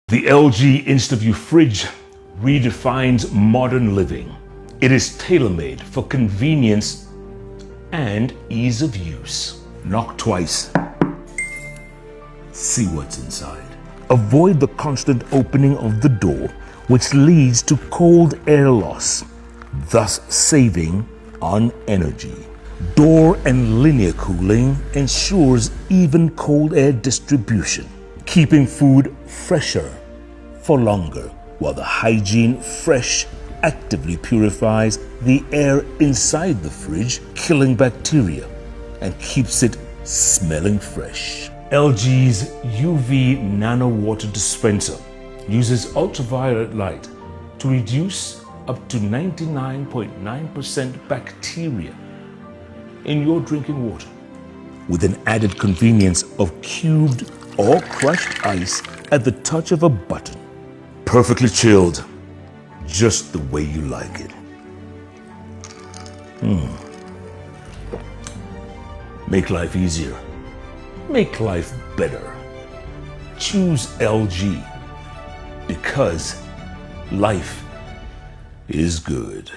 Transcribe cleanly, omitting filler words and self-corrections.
The LG InstaView Fridge redefines modern living. It is tailor-made for convenience and ease of use. Knock twice. See what's inside. Avoid the constant opening of the door, which leads to cold air loss, thus saving on energy. Door and linear cooling ensures even cold air distribution, keeping food fresher for longer, while the Hygiene Fresh actively purifies the air inside the fridge, killing bacteria and keeps it smelling fresh. LG's UV Nano Water Dispenser uses ultraviolet light to reduce up to 99.9% bacteria in your drinking water, with an added convenience of cubed or crushed ice at the touch of a button. Perfectly chilled, just the way you like it. Make life easier. Make life better. Choose LG, because life is good.